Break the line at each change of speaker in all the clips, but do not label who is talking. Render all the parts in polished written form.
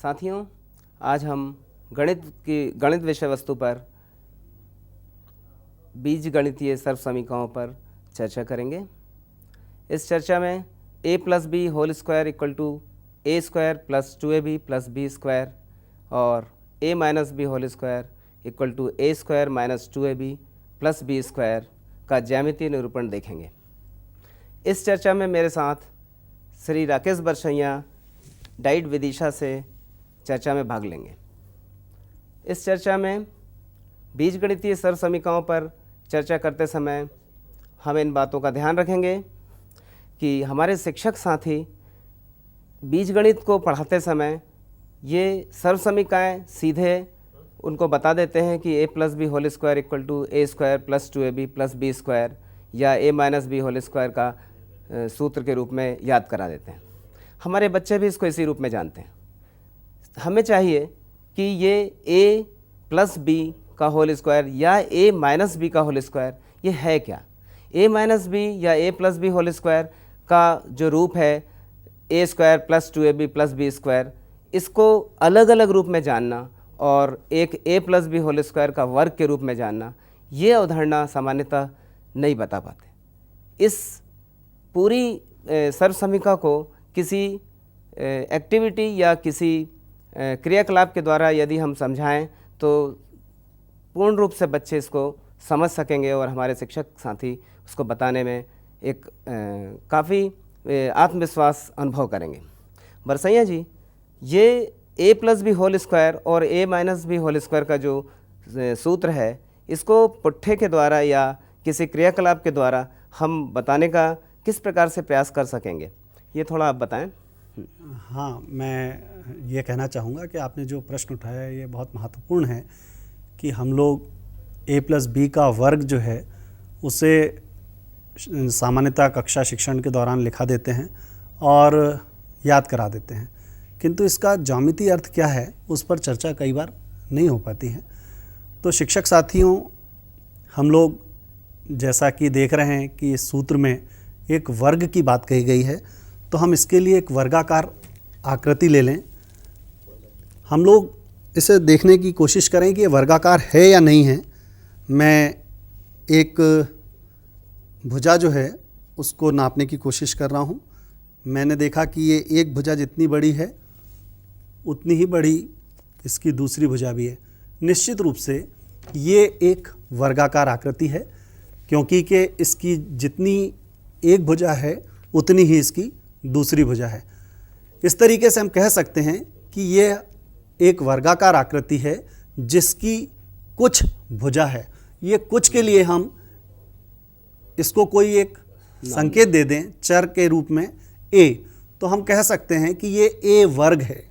साथियों, आज हम गणित विषय वस्तु पर बीजगणितीय सर्वसमीकरणों पर चर्चा करेंगे। इस चर्चा में a plus B whole square equal to A square plus 2ab plus B square और a minus B whole square equal to A square minus 2ab plus B square का ज्यामितीय निरूपण देखेंगे। इस चर्चा में मेरे साथ श्री राकेश बरसैया डाइट विदिशा से चर्चा में भाग लेंगे। इस चर्चा में बीजगणितीय सर्वसमीकरणों पर चर्चा करते समय हम इन बातों का ध्यान रखेंगे कि हमारे शिक्षक साथी बीजगणित को पढ़ाते समय ये सर्वसमीकरण सीधे उनको बता देते हैं कि a plus B whole square equal to A square plus 2ab plus B square या a minus B whole square का सूत्र के रूप में याद करा देते हैं। हमारे बच्चे भी इसको इसी रूप में जानते हैं। हमें चाहिए कि ये a प्लस बी का होल स्क्वायर या a माइनस बी का होल स्क्वायर ये है क्या। a माइनस बी या a plus B whole square का जो रूप है a square plus 2ab plus B square, इसको अलग अलग रूप में जानना और एक a plus B whole square का वर्ग के रूप में जानना, ये अवधारणा सामान्यतः नहीं बता पाते। इस पूरी सर्वसमीकरण को किसी एक्टिविटी या किसी क्रियाकलाप के द्वारा यदि हम समझाएं तो पूर्ण रूप से बच्चे इसको समझ सकेंगे और हमारे शिक्षक साथी उसको बताने में एक काफ़ी आत्मविश्वास अनुभव करेंगे। बरसैया जी, ये a plus B whole square और a minus B whole square का जो सूत्र है, इसको पुट्ठे के द्वारा या किसी क्रियाकलाप के द्वारा हम बताने का किस प्रकार से प्रयास कर सकेंगे, ये थोड़ा आप बताएं।
हाँ, मैं ये कहना चाहूँगा कि आपने जो प्रश्न उठाया है ये बहुत महत्वपूर्ण है कि हम लोग a प्लस बी का वर्ग जो है उसे सामान्यतः कक्षा शिक्षण के दौरान लिखा देते हैं और याद करा देते हैं, किंतु इसका ज्यामितीय अर्थ क्या है उस पर चर्चा कई बार नहीं हो पाती है। तो शिक्षक साथियों, हम लोग जैसा कि देख रहे हैं कि इस सूत्र में एक वर्ग की बात कही गई है, तो हम इसके लिए एक वर्गाकार आकृति ले लें। हम लोग इसे देखने की कोशिश करें कि ये वर्गाकार है या नहीं है। मैं एक भुजा जो है उसको नापने की कोशिश कर रहा हूँ। मैंने देखा कि ये एक भुजा जितनी बड़ी है उतनी ही बड़ी इसकी दूसरी भुजा भी है। निश्चित रूप से ये एक वर्गाकार आकृति है, क्योंकि कि इसकी जितनी एक भुजा है उतनी ही इसकी दूसरी भुजा है। इस तरीके से हम कह सकते हैं कि ये एक वर्गाकार आकृति है जिसकी कुछ भुजा है। ये कुछ के लिए हम इसको कोई एक संकेत दे दें चर के रूप में a, तो हम कह सकते हैं कि ये a वर्ग है।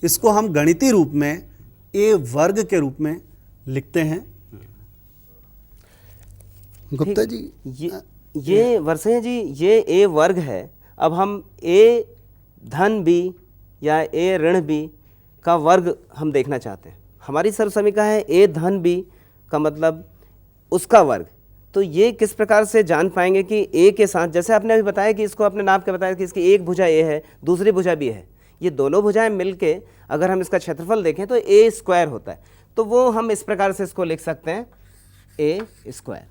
इसको हम गणितीय रूप में a वर्ग के रूप में लिखते हैं। गुप्ता जी,
ये बरसैया जी, ये a वर्ग है। अब हम a धन b या a ऋण b का वर्ग हम देखना चाहते हैं। हमारी सर्वसमीकरण है a धन b का मतलब उसका वर्ग। तो ये किस प्रकार से जान पाएंगे कि a के साथ, जैसे आपने अभी बताया कि इसको आपने नाप के बताया कि इसकी एक भुजा a है, दूसरी भुजा b है, ये दोनों भुजाएं मिलके अगर हम इसका क्षेत्रफल देखें तो a स्क्वायर होता है। तो वो हम इस प्रकार से इसको लिख सकते हैं a स्क्वायर।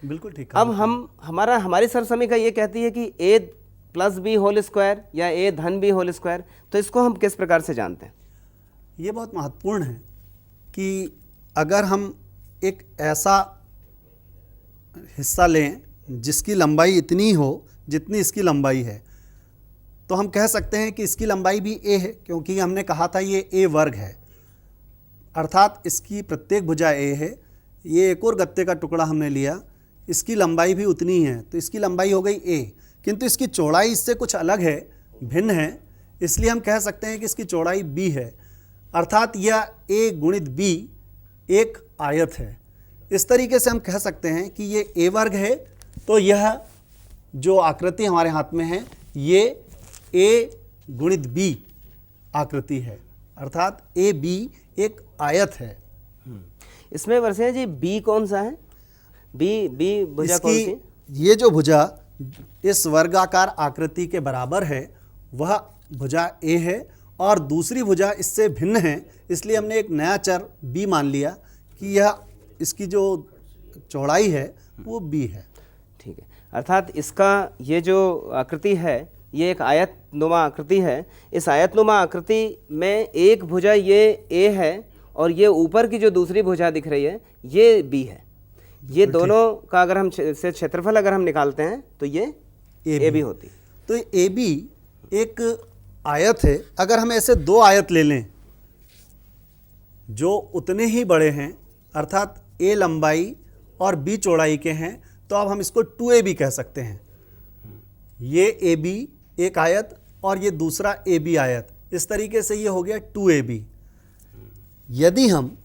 बिल्कुल ठीक।
अब हमारी सर्वसमीकरण ये कहती है कि a plus B whole square या a धन बी होल स्क्वायर, तो इसको हम किस प्रकार से जानते हैं?
ये बहुत महत्वपूर्ण है कि अगर हम एक ऐसा हिस्सा लें जिसकी लंबाई इतनी हो जितनी इसकी लंबाई है, तो हम कह सकते हैं कि इसकी लंबाई भी a है, क्योंकि हमने कहा था ये a वर्ग है, अर्थात इसकी प्रत्येक भुजा a है। ये एक और गत्ते का टुकड़ा हमने लिया, इसकी लंबाई भी उतनी ही है, तो इसकी लंबाई हो गई a, किंतु इसकी चौड़ाई इससे कुछ अलग है, भिन्न है, इसलिए हम कह सकते हैं कि इसकी चौड़ाई b है, अर्थात यह a गुणित b एक आयत है। इस तरीके से हम कह सकते हैं कि ये a वर्ग है, तो यह जो आकृति हमारे हाथ में है ये a गुणित b आकृति है, अर्थात ए बी एक आयत है।
इसमें बरसैया जी b कौन सा है? बी भुजा कौन सी?
ये जो भुजा इस वर्गाकार आकृति के बराबर है वह भुजा ए है और दूसरी भुजा इससे भिन्न है, इसलिए हमने एक नया चर b मान लिया कि यह इसकी जो चौड़ाई है वो b है।
ठीक है, अर्थात इसका ये जो आकृति है ये एक आयतनुमा आकृति है। इस आयतनुमा आकृति में एक भुजा ये a है और ये ऊपर की जो दूसरी भुजा दिख रही है ये b है। ये दोनों का अगर हम से क्षेत्रफल अगर हम निकालते हैं तो ये AB होती।
तो AB एक आयत है। अगर हम ऐसे दो आयत ले लें जो उतने ही बड़े हैं, अर्थात A लंबाई और B चौड़ाई के हैं, तो अब हम इसको 2AB कह सकते हैं। ये AB एक आयत और ये दूसरा AB आयत, इस तरीके से ये हो गया 2AB। यदि हम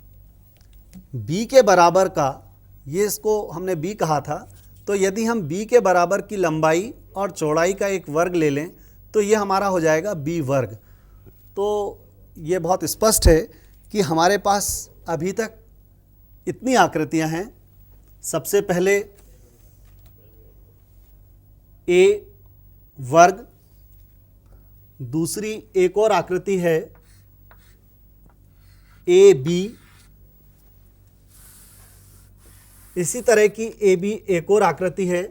B के बराबर का, ये इसको हमने B कहा था, तो यदि हम B के बराबर की लंबाई और चौड़ाई का एक वर्ग ले लें तो ये हमारा हो जाएगा B वर्ग। तो ये बहुत स्पष्ट है कि हमारे पास अभी तक इतनी आकृतियां हैं। सबसे पहले A वर्ग, दूसरी एक और आकृति है AB, इसी तरह की AB एक और आकृति है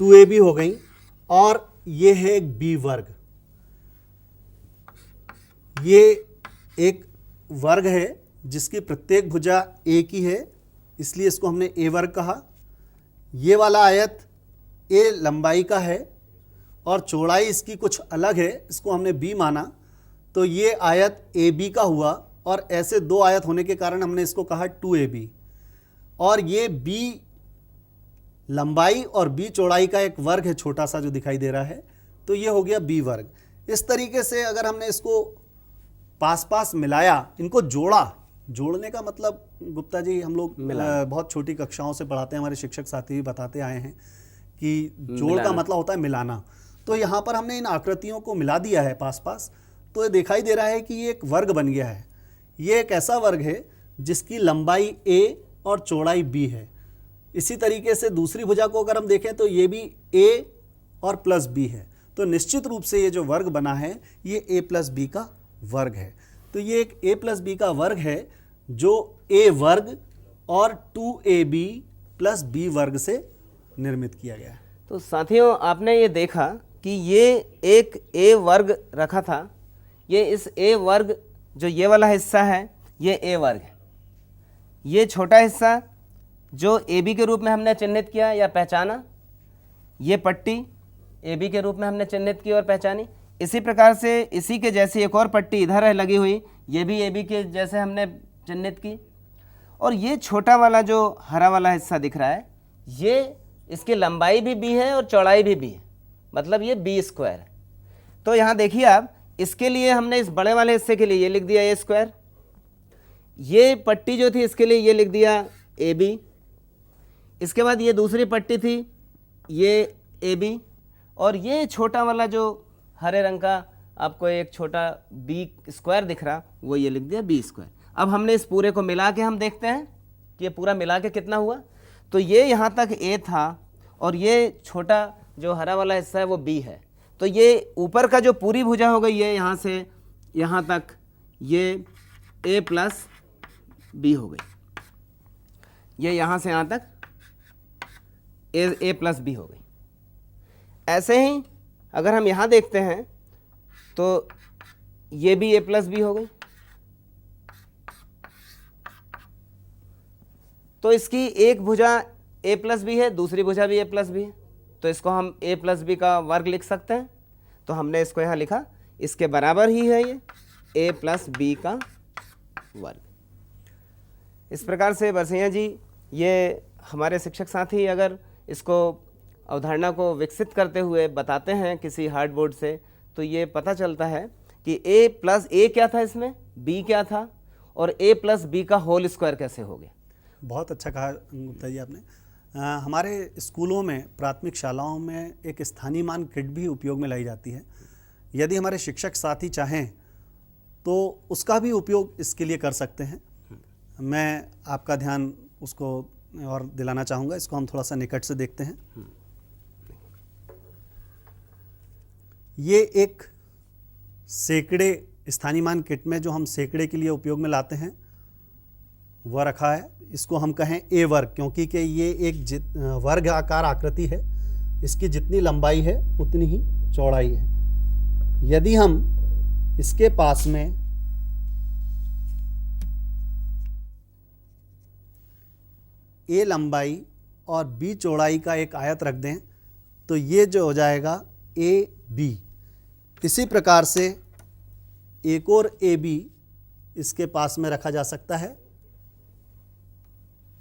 2AB हो गई, और ये है एक B वर्ग। ये एक वर्ग है जिसकी प्रत्येक भुजा A की है, इसलिए इसको हमने A वर्ग कहा। ये वाला आयत A लंबाई का है और चौड़ाई इसकी कुछ अलग है, इसको हमने B माना, तो ये आयत AB का हुआ, और ऐसे दो आयत होने के कारण हमने इसको कहा 2AB। और ये B लंबाई और B चौड़ाई का एक वर्ग है छोटा सा जो दिखाई दे रहा है, तो ये हो गया B वर्ग। इस तरीके से अगर हमने इसको पास पास मिलाया, इनको जोड़ा, जोड़ने का मतलब गुप्ता जी हम लोग बहुत छोटी कक्षाओं से पढ़ाते हैं, हमारे शिक्षक साथी भी बताते आए हैं कि जोड़ का मतलब होता है मिलाना। तो यहाँ पर हमने इन आकृतियों को मिला दिया है पास पास, तो ये दिखाई दे रहा है कि ये एक वर्ग बन गया है। ये एक ऐसा वर्ग है जिसकी लंबाई A और चौड़ाई B है। इसी तरीके से दूसरी भुजा को अगर हम देखें तो ये भी A और प्लस B है। तो निश्चित रूप से ये जो वर्ग बना है ये A प्लस B का वर्ग है। तो ये एक A प्लस B का वर्ग है जो A वर्ग और 2AB प्लस B वर्ग से निर्मित किया गया है।
तो साथियों, आपने ये देखा कि ये एक A वर्ग रखा था, ये इस A वर्ग जो ये वाला हिस्सा है ये A वर्ग है। ये छोटा हिस्सा जो AB के रूप में हमने चिन्हित किया या पहचाना, ये पट्टी AB के रूप में हमने चिन्हित की और पहचानी। इसी प्रकार से इसी के जैसी एक और पट्टी इधर है लगी हुई, ये भी AB के जैसे हमने चिन्हित की। और ये छोटा वाला जो हरा वाला हिस्सा दिख रहा है, ये इसकी लंबाई भी B है और चौड़ाई भी B है, मतलब ये B स्क्वायर है। तो यहाँ देखिए आप, इसके लिए हमने इस बड़े वाले हिस्से के लिए ये लिख दिया A स्क्वायर, ये पट्टी जो थी इसके लिए ये लिख दिया AB, इसके बाद ये दूसरी पट्टी थी ये AB, और ये छोटा वाला जो हरे रंग का आपको एक छोटा B स्क्वायर दिख रहा, वो ये लिख दिया B स्क्वायर। अब हमने इस पूरे को मिला के हम देखते हैं कि ये पूरा मिला के कितना हुआ। तो ये यहाँ तक A था और ये छोटा जो हरा वाला हिस्सा है वो B है। तो ये ऊपर का जो पूरी भुजा हो गई है यहाँ से यहाँ तक, ये A प्लस B हो गई। ये यहाँ से यहाँ तक A प्लस B हो गई। ऐसे ही अगर हम यहाँ देखते हैं तो ये भी A प्लस B हो गई। तो इसकी एक भुजा A प्लस B है, दूसरी भुजा भी A प्लस B है, तो इसको हम A प्लस B का वर्ग लिख सकते हैं। तो हमने इसको यहाँ लिखा, इसके बराबर ही है ये A प्लस B का वर्ग। इस प्रकार से बरसैया जी, ये हमारे शिक्षक साथी अगर इसको अवधारणा को विकसित करते हुए बताते हैं किसी हार्ड बोर्ड से, तो ये पता चलता है कि A प्लस A क्या था, इसमें B क्या था, और A प्लस B का होल स्क्वायर कैसे हो गया।
बहुत अच्छा कहा गुप्ता जी आपने। हमारे स्कूलों में, प्राथमिक शालाओं में एक स्थानीय मान किट भी उपयोग में लाई जाती है। यदि हमारे शिक्षक साथी चाहें तो उसका भी उपयोग इसके लिए कर सकते हैं। मैं आपका ध्यान उसको और दिलाना चाहूँगा। इसको हम थोड़ा सा निकट से देखते हैं। ये एक सेकड़े स्थानीय मान किट में जो हम सेकड़े के लिए उपयोग में लाते हैं वह रखा है। इसको हम कहें ए वर्ग, क्योंकि कि ये एक वर्ग आकार आकृति है, इसकी जितनी लंबाई है उतनी ही चौड़ाई है। यदि हम इसके पास में ए लंबाई और बी चौड़ाई का एक आयत रख दें तो ये जो हो जाएगा ए बी। इसी प्रकार से एक और ए बी इसके पास में रखा जा सकता है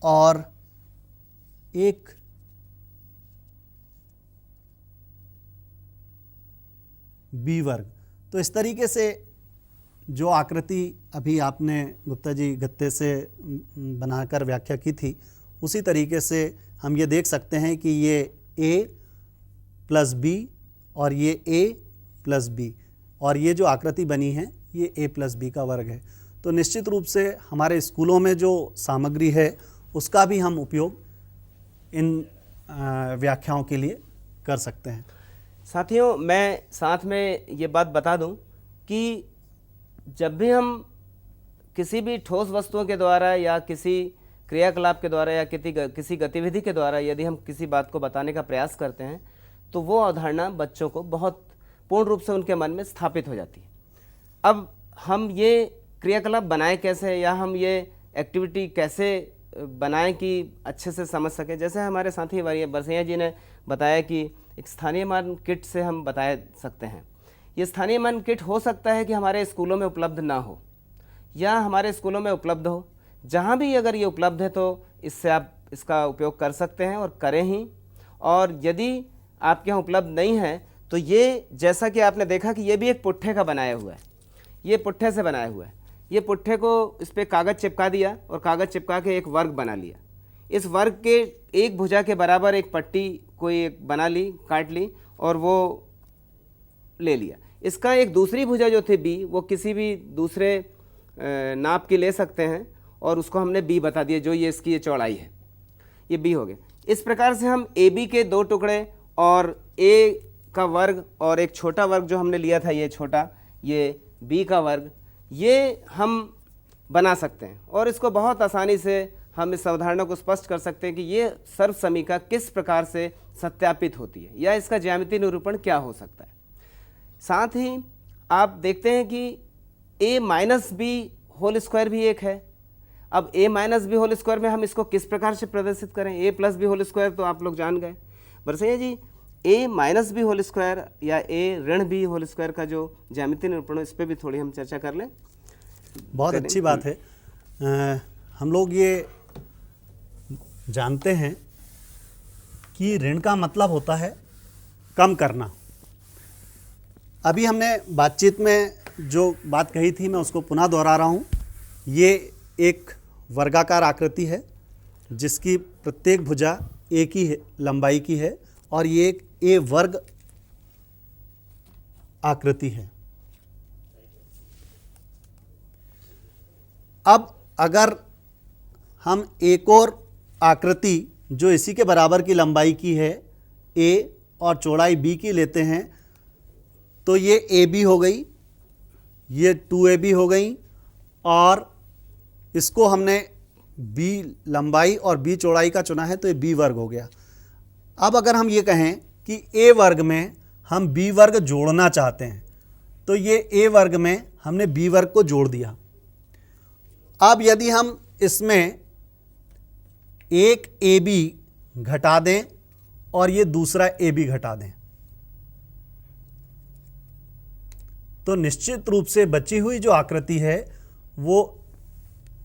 और एक बी वर्ग। तो इस तरीके से जो आकृति अभी आपने गुप्ता जी गत्ते से बनाकर व्याख्या की थी, उसी तरीके से हम ये देख सकते हैं कि ये a प्लस बी और ये a प्लस बी, और ये जो आकृति बनी है ये a प्लस बी का वर्ग है। तो निश्चित रूप से हमारे स्कूलों में जो सामग्री है उसका भी हम उपयोग इन व्याख्याओं के लिए कर सकते हैं।
साथियों, मैं साथ में ये बात बता दूं कि जब भी हम किसी भी ठोस वस्तुओं के द्वारा या किसी क्रियाकलाप के द्वारा या किसी गतिविधि के द्वारा यदि हम किसी बात को बताने का प्रयास करते हैं तो वो अवधारणा बच्चों को बहुत पूर्ण रूप से उनके मन में स्थापित हो जाती है। अब हम ये क्रियाकलाप बनाएं कैसे, या हम ये एक्टिविटी कैसे बनाएं कि अच्छे से समझ सकें। जैसे हमारे साथी बरसैया जी ने बताया कि एक स्थानीय मान किट से हम बता सकते हैं। ये स्थानीय मान किट हो सकता है कि हमारे स्कूलों में उपलब्ध ना हो या हमारे स्कूलों में उपलब्ध हो। जहाँ भी अगर ये उपलब्ध है तो इससे आप इसका उपयोग कर सकते हैं और करें ही। और यदि आपके यहाँ उपलब्ध नहीं है तो ये, जैसा कि आपने देखा कि ये भी एक पुट्ठे का बनाया हुआ है, ये पुट्ठे से बनाया हुआ है। ये पुट्ठे को इस पर कागज़ चिपका दिया और कागज़ चिपका के एक वर्ग बना लिया। इस वर्ग के एक भुजा के बराबर एक पट्टी कोई एक बना ली, काट ली और वो ले लिया। इसका एक दूसरी भुजा जो थी बी, वो किसी भी दूसरे नाप की ले सकते हैं और उसको हमने बी बता दिया, जो ये इसकी ये चौड़ाई है, ये बी हो गया। इस प्रकार से हम ए बी के दो टुकड़े और ए का वर्ग और एक छोटा वर्ग जो हमने लिया था, ये छोटा, ये बी का वर्ग, ये हम बना सकते हैं। और इसको बहुत आसानी से हम इस अवधारणा को स्पष्ट कर सकते हैं कि ये सर्वसमीका किस प्रकार से सत्यापित होती है या इसका ज्यामितीय निरूपण क्या हो सकता है। साथ ही आप देखते हैं कि a minus B whole square भी एक है। अब a minus B whole square में हम इसको किस प्रकार से प्रदर्शित करें। a plus B whole square तो आप लोग जान गए। Barsaiya ji, a minus B whole square या a ऋण बी होल स्क्वायर का जो ज्यामितीय निरूपण, इस पर भी थोड़ी हम चर्चा कर लें।
बहुत अच्छी बात है। हम लोग ये जानते हैं कि ऋण का मतलब होता है कम करना। अभी हमने बातचीत में जो बात कही थी मैं उसको पुनः दोहरा रहा हूँ। ये एक वर्गाकार आकृति है जिसकी प्रत्येक भुजा एक ही लंबाई की है और ये एक ए वर्ग आकृति है। अब अगर हम एक और आकृति जो इसी के बराबर की लंबाई की है a और चौड़ाई b की लेते हैं तो ये AB हो गई, ये 2AB हो गई और इसको हमने b लंबाई और b चौड़ाई का चुना है तो ये b वर्ग हो गया। अब अगर हम ये कहें कि a वर्ग में हम b वर्ग जोड़ना चाहते हैं तो ये a वर्ग में हमने b वर्ग को जोड़ दिया। अब यदि हम इसमें एक AB घटा दें और ये दूसरा AB घटा दें तो निश्चित रूप से बची हुई जो आकृति है वो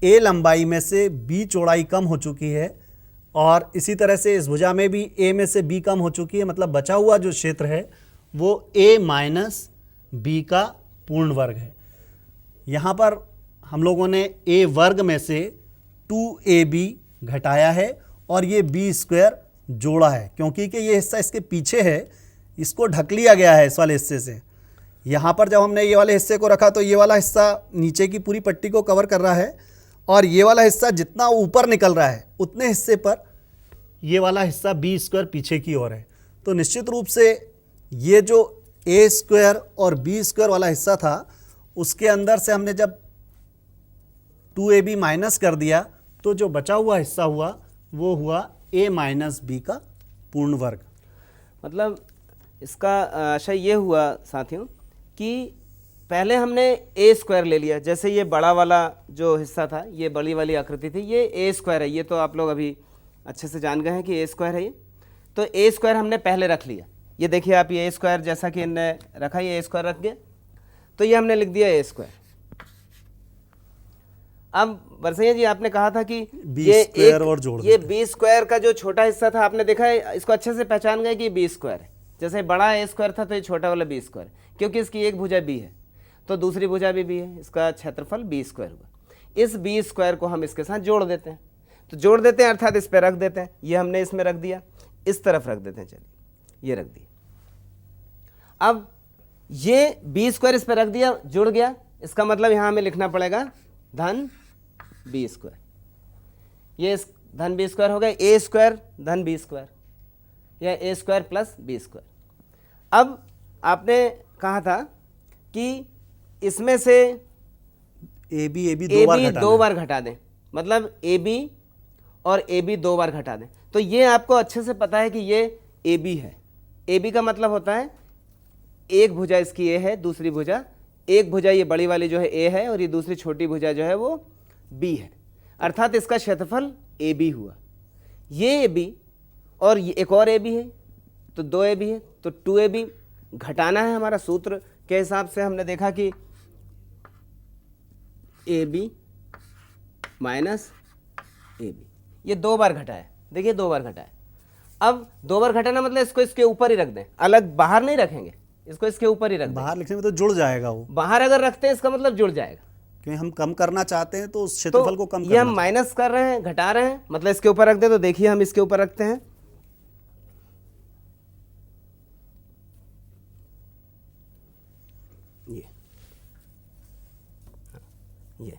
A लंबाई में से B चौड़ाई कम हो चुकी है और इसी तरह से इस भुजा में भी A में से B कम हो चुकी है। मतलब बचा हुआ जो क्षेत्र है वो A माइनस B का पूर्ण वर्ग है। यहाँ पर हम लोगों ने A वर्ग में से 2AB घटाया है और ये b स्क्वायर जोड़ा है क्योंकि कि ये हिस्सा इसके पीछे है, इसको ढक लिया गया है इस वाले हिस्से से। यहाँ पर जब हमने ये वाले हिस्से को रखा तो ये वाला हिस्सा नीचे की पूरी पट्टी को कवर कर रहा है और ये वाला हिस्सा जितना ऊपर निकल रहा है उतने हिस्से पर ये वाला हिस्सा b स्क्वायर पीछे की ओर है। तो निश्चित रूप से ये जो ए स्क्वायर और बी स्क्वायर वाला हिस्सा था, उसके अंदर से हमने जब 2ab माइनस कर दिया तो जो बचा हुआ हिस्सा हुआ वो हुआ a माइनस बी का पूर्ण वर्ग।
मतलब इसका आशय ये हुआ साथियों कि पहले हमने ए स्क्वायर ले लिया, जैसे ये बड़ा वाला जो हिस्सा था, ये बड़ी वाली आकृति थी, ये ए स्क्वायर है, ये तो आप लोग अभी अच्छे से जान गए हैं कि ए स्क्वायर है ये। तो ए स्क्वायर हमने पहले रख लिया, ये देखिए आप, ये ए स्क्वायर जैसा कि इनने रखा, ये ए स्क्वायर रख गया, तो ये हमने लिख दिया ए स्क्वायर। अब बरसैया जी आपने कहा था कि
बी
ये
स्क्वायर और जोड़
ये
देते।
बी स्क्वायर का जो छोटा हिस्सा था, आपने देखा है, इसको अच्छे से पहचान गए कि बी स्क्वायर है। जैसे बड़ा ए स्क्वायर था तो ये छोटा वाला बी स्क्वायर, क्योंकि इसकी एक भुजा बी है तो दूसरी भुजा भी बी है, इसका क्षेत्रफल बी स्क्वायर हुआ। इस बी स्क्वायर को हम इसके साथ जोड़ देते हैं, तो जोड़ देते हैं अर्थात इस पर रख देते हैं, ये हमने इसमें रख दिया, इस तरफ रख देते हैं, चलिए ये रख दिया। अब ये बी स्क्वायर इस पर रख दिया, जुड़ गया, इसका मतलब यहाँ हमें लिखना पड़ेगा धन बी स्क्वायर। ये धन बी स्क्वायर हो गया, ए स्क्वायर धन बी स्क्वायर, या ए स्क्वायर प्लस बी स्क्वायर। अब आपने कहा था कि इसमें से
ए बी
दो बार घटा दें, मतलब ए बी और ए बी 2 बार घटा दें। तो ये आपको अच्छे से पता है कि ये ए बी है। ए बी का मतलब होता है एक भुजा इसकी ए है, दूसरी भुजा, एक भुजा ये बड़ी वाली जो है ए है और ये दूसरी छोटी भुजा जो है वो बी है, अर्थात इसका क्षेत्रफल ए बी हुआ। ये ए बी और ये एक और ए बी है, तो 2 ए बी है, तो 2 ए बी घटाना है। हमारा सूत्र के हिसाब से हमने देखा कि A B minus A B, ये 2 बार घटा है, देखिए 2 बार घटा है। अब 2 बार घटाना मतलब इसको इसके ऊपर ही रख दें, अलग बाहर नहीं रखेंगे, इसको इसके ऊपर ही रख दें।
बाहर लिखने में तो जुड़ जाएगा वो,
बाहर अगर रखते हैं इसका मतलब जुड़ जाएगा,
क्योंकि हम कम करना चाहते हैं तो उस क्षेत्रफल को कम
ये हम
करना
माइनस कर रहे हैं, घटा रहे हैं, मतलब इसके ऊपर रख दे। तो देखिए हम इसके ऊपर रखते हैं, ये